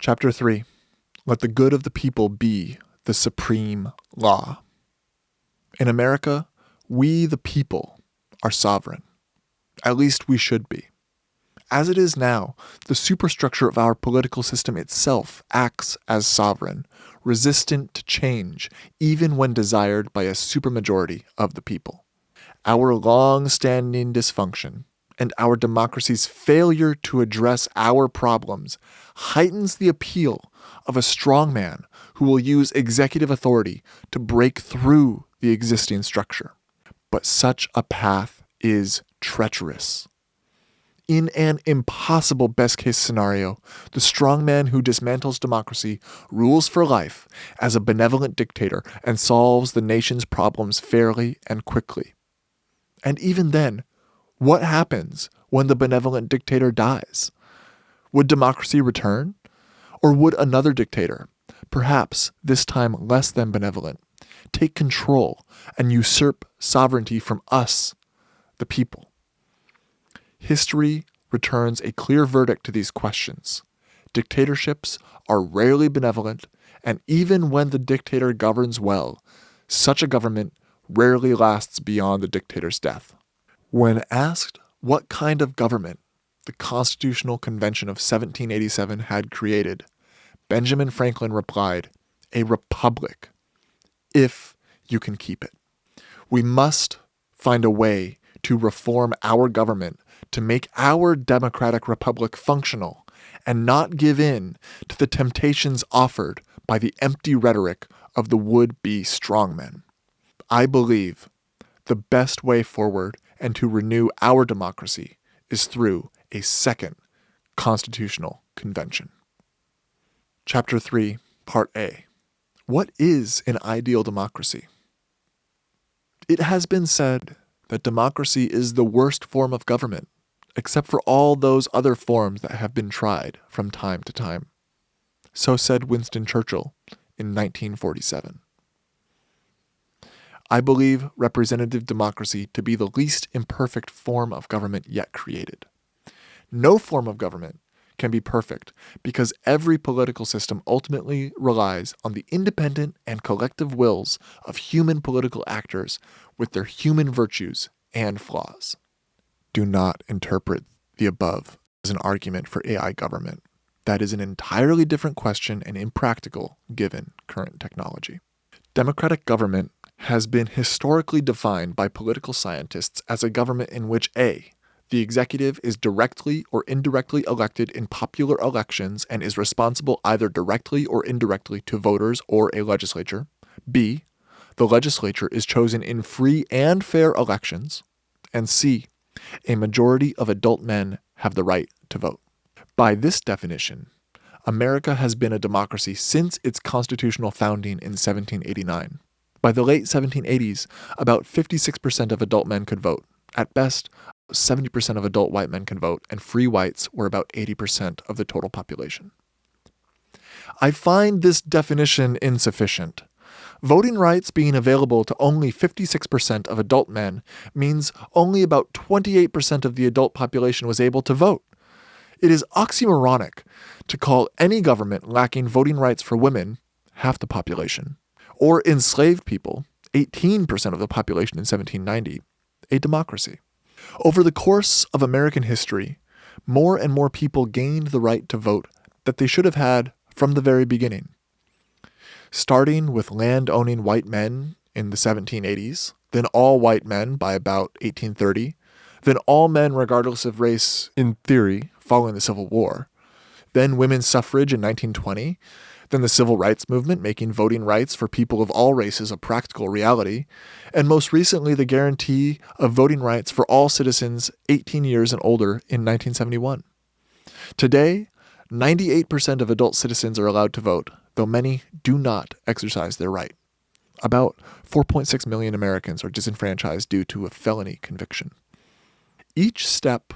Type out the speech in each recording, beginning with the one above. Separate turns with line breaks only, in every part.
Chapter 3. Let the good of the people be the supreme law. In America, we the people are sovereign. At least we should be. As it is now, the superstructure of our political system itself acts as sovereign, resistant to change, even when desired by a supermajority of the people. Our long-standing dysfunction and our democracy's failure to address our problems heightens the appeal of a strongman who will use executive authority to break through the existing structure. But such a path is treacherous. In an impossible best-case scenario, the strongman who dismantles democracy rules for life as a benevolent dictator and solves the nation's problems fairly and quickly. And even then, what happens when the benevolent dictator dies? Would democracy return? Or would another dictator, perhaps this time less than benevolent, take control and usurp sovereignty from us, the people? History returns a clear verdict to these questions. Dictatorships are rarely benevolent, and even when the dictator governs well, such a government rarely lasts beyond the dictator's death. When asked what kind of government the Constitutional Convention of 1787 had created, Benjamin Franklin replied, "A republic, if you can keep it." We must find a way to reform our government to make our democratic republic functional and not give in to the temptations offered by the empty rhetoric of the would-be strongmen. I believe the best way forward and to renew our democracy is through a second constitutional convention. Chapter 3, Part A. What is an ideal democracy? It has been said that democracy is the worst form of government, except for all those other forms that have been tried from time to time. So said Winston Churchill in 1947. I believe representative democracy to be the least imperfect form of government yet created. No form of government can be perfect because every political system ultimately relies on the independent and collective wills of human political actors with their human virtues and flaws. Do not interpret the above as an argument for AI government. That is an entirely different question and impractical given current technology. Democratic government has been historically defined by political scientists as a government in which A, the executive is directly or indirectly elected in popular elections and is responsible either directly or indirectly to voters or a legislature. B, the legislature is chosen in free and fair elections. And C, a majority of adult men have the right to vote. By this definition, America has been a democracy since its constitutional founding in 1789. By the late 1780s, about 56% of adult men could vote. At best, 70% of adult white men can vote, and free whites were about 80% of the total population. I find this definition insufficient. Voting rights being available to only 56% of adult men means only about 28% of the adult population was able to vote. It is oxymoronic to call any government lacking voting rights for women, half the population, or enslaved people, 18% of the population in 1790, a democracy. Over the course of American history, more and more people gained the right to vote that they should have had from the very beginning. Starting with land-owning white men in the 1780s, then all white men by about 1830, then all men regardless of race in theory following the Civil War, then women's suffrage in 1920, then the Civil Rights Movement making voting rights for people of all races a practical reality, and most recently the guarantee of voting rights for all citizens 18 years and older in 1971. Today, 98% of adult citizens are allowed to vote, though many do not exercise their right. About 4.6 million Americans are disenfranchised due to a felony conviction. Each step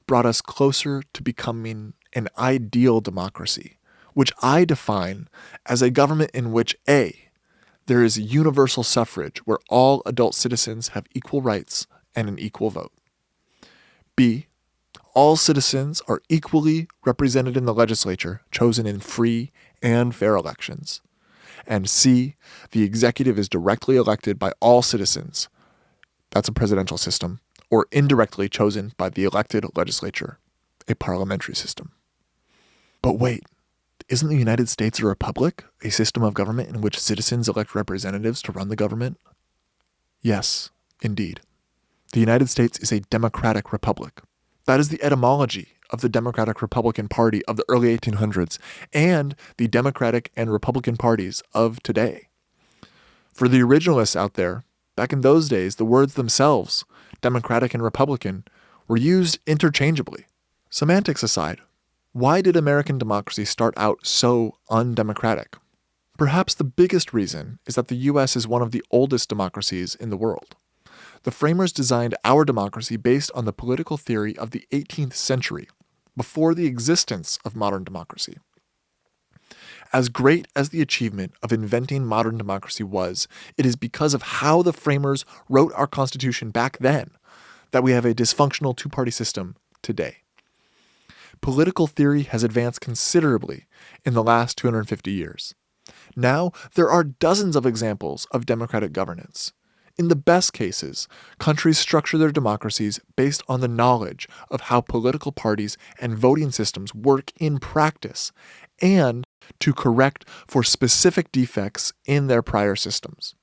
brought us closer to becoming an ideal democracy, which I define as a government in which A, there is universal suffrage where all adult citizens have equal rights and an equal vote. B, all citizens are equally represented in the legislature, chosen in free and fair elections. And C, the executive is directly elected by all citizens. That's a presidential system, or indirectly chosen by the elected legislature, a parliamentary system. But wait, isn't the United States a republic, a system of government in which citizens elect representatives to run the government? Yes, indeed. The United States is a democratic republic. That is the etymology of the Democratic Republican Party of the early 1800s and the Democratic and Republican parties of today. For the originalists out there, back in those days, the words themselves, Democratic and Republican, were used interchangeably. Semantics aside, why did American democracy start out so undemocratic? Perhaps the biggest reason is that the US is one of the oldest democracies in the world. The framers designed our democracy based on the political theory of the 18th century, before the existence of modern democracy. As great as the achievement of inventing modern democracy was, it is because of how the framers wrote our Constitution back then that we have a dysfunctional two-party system today. Political theory has advanced considerably in the last 250 years. Now, there are dozens of examples of democratic governance. In the best cases, countries structure their democracies based on the knowledge of how political parties and voting systems work in practice, and to correct for specific defects in their prior systems.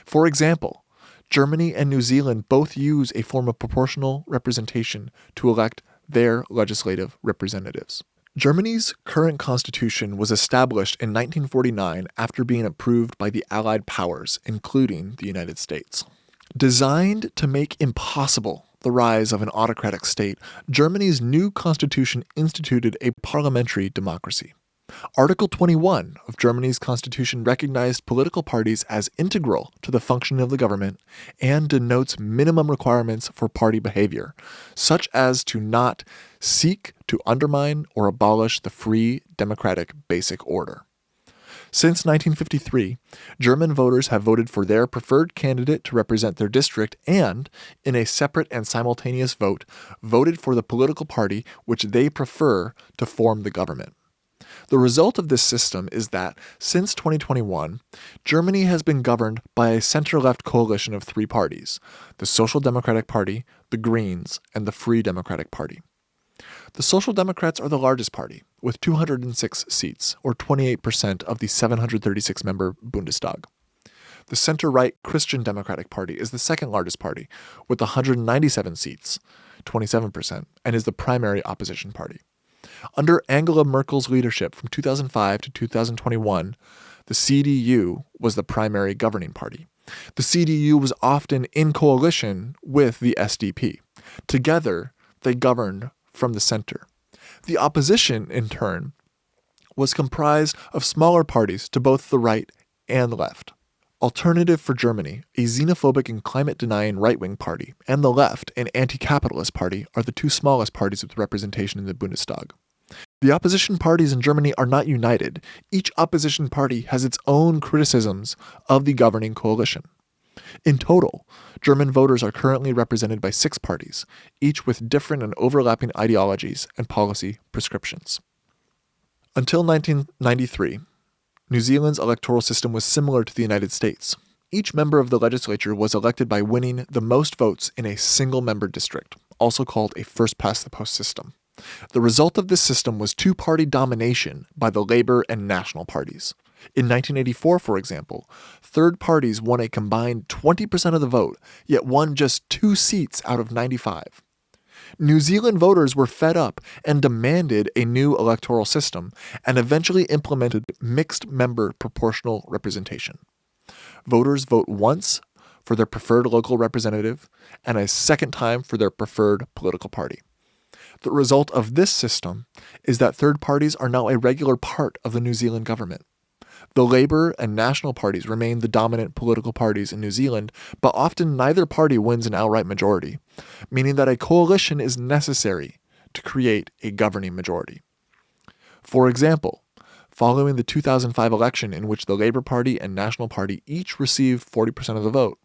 For example, Germany and New Zealand both use a form of proportional representation to elect their legislative representatives. Germany's current constitution was established in 1949 after being approved by the Allied powers, including the United States. Designed to make impossible the rise of an autocratic state, Germany's new constitution instituted a parliamentary democracy. Article 21 of Germany's constitution recognized political parties as integral to the functioning of the government and denotes minimum requirements for party behavior, such as to not seek to undermine or abolish the free democratic basic order. Since 1953, German voters have voted for their preferred candidate to represent their district and, in a separate and simultaneous vote, voted for the political party which they prefer to form the government. The result of this system is that, since 2021, Germany has been governed by a center-left coalition of three parties: the Social Democratic Party, the Greens, and the Free Democratic Party. The Social Democrats are the largest party, with 206 seats, or 28% of the 736-member Bundestag. The center-right Christian Democratic Party is the second largest party, with 197 seats, 27%, and is the primary opposition party. Under Angela Merkel's leadership from 2005 to 2021, the CDU was the primary governing party. The CDU was often in coalition with the SDP. Together, they governed from the center. The opposition, in turn, was comprised of smaller parties to both the right and left. Alternative for Germany, a xenophobic and climate-denying right-wing party, and the left, an anti-capitalist party, are the two smallest parties with representation in the Bundestag. The opposition parties in Germany are not united. Each opposition party has its own criticisms of the governing coalition. In total, German voters are currently represented by 6 parties, each with different and overlapping ideologies and policy prescriptions. Until 1993, New Zealand's electoral system was similar to the United States. Each member of the legislature was elected by winning the most votes in a single-member district, also called a first-past-the-post system. The result of this system was two-party domination by the Labour and National parties. In 1984, for example, third parties won a combined 20% of the vote, yet won just 2 seats out of 95. New Zealand voters were fed up and demanded a new electoral system, and eventually implemented mixed-member proportional representation. Voters vote once for their preferred local representative and a second time for their preferred political party. The result of this system is that third parties are now a regular part of the New Zealand government. The Labour and National parties remain the dominant political parties in New Zealand, but often neither party wins an outright majority, meaning that a coalition is necessary to create a governing majority. For example, following the 2005 election in which the Labour Party and National Party each received 40% of the vote,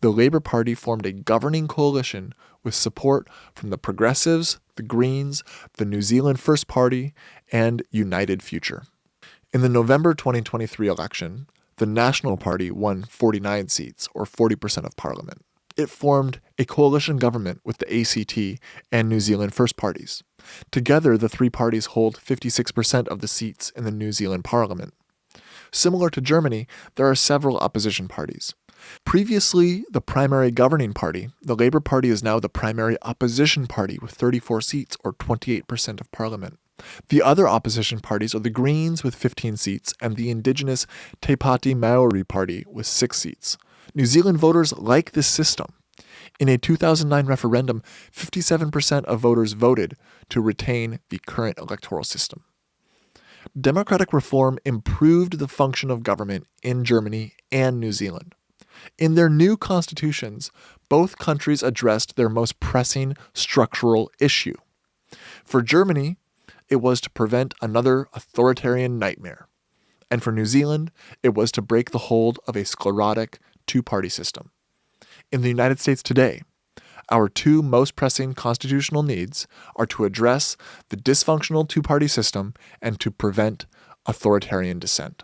the Labour Party formed a governing coalition with support from the Progressives, the Greens, the New Zealand First Party, and United Future. In the November 2023 election, the National Party won 49 seats, or 40% of parliament. It formed a coalition government with the ACT and New Zealand First Parties. Together, the three parties hold 56% of the seats in the New Zealand parliament. Similar to Germany, there are several opposition parties. Previously the primary governing party, the Labour Party is now the primary opposition party with 34 seats, or 28% of parliament. The other opposition parties are the Greens with 15 seats and the indigenous Te Pāti Maori Party with 6 seats. New Zealand voters like this system. In a 2009 referendum, 57% of voters voted to retain the current electoral system. Democratic reform improved the function of government in Germany and New Zealand. In their new constitutions, both countries addressed their most pressing structural issue. For Germany, it was to prevent another authoritarian nightmare. And for New Zealand, it was to break the hold of a sclerotic two-party system. In the United States today, our two most pressing constitutional needs are to address the dysfunctional two-party system and to prevent authoritarian dissent.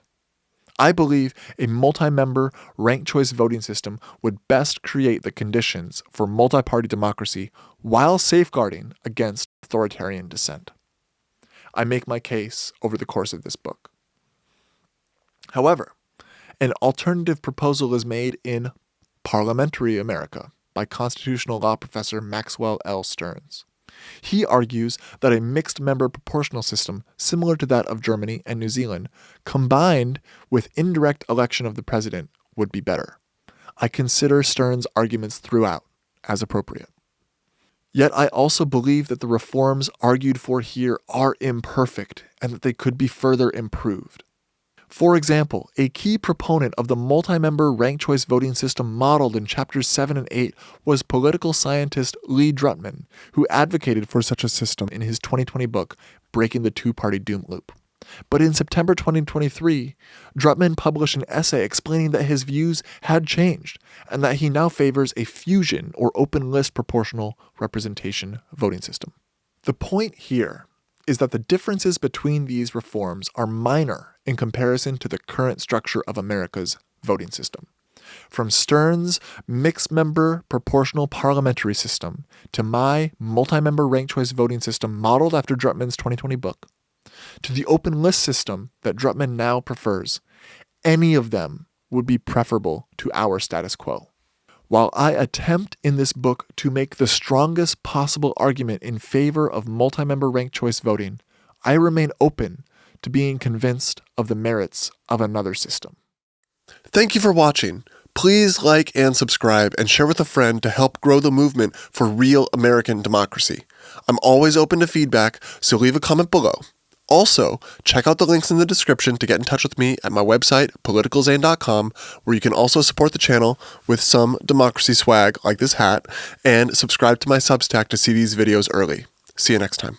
I believe a multi-member ranked choice voting system would best create the conditions for multi-party democracy while safeguarding against authoritarian dissent. I make my case over the course of this book. However, an alternative proposal is made in Parliamentary America by constitutional law professor Maxwell L. Stearns. He argues that a mixed-member proportional system similar to that of Germany and New Zealand, combined with indirect election of the president, would be better. I consider Stearns' arguments throughout as appropriate. Yet I also believe that the reforms argued for here are imperfect and that they could be further improved. For example, a key proponent of the multi-member ranked choice voting system modeled in chapters 7 and 8 was political scientist Lee Drutman, who advocated for such a system in his 2020 book, Breaking the Two-Party Doom Loop. But in September 2023, Drutman published an essay explaining that his views had changed and that he now favors a fusion or open list proportional representation voting system. The point here is that the differences between these reforms are minor in comparison to the current structure of America's voting system. From Stearns' mixed-member proportional parliamentary system to my multi-member ranked choice voting system modeled after Drutman's 2020 book, to the open list system that Drutman now prefers, any of them would be preferable to our status quo. While I attempt in this book to make the strongest possible argument in favor of multi-member ranked choice voting, I remain open to being convinced of the merits of another system. Thank you for watching. Please like and subscribe and share with a friend to help grow the movement for real American democracy. I'm always open to feedback, so leave a comment below. Also, check out the links in the description to get in touch with me at my website, politicalzane.com, where you can also support the channel with some democracy swag like this hat, and subscribe to my Substack to see these videos early. See you next time.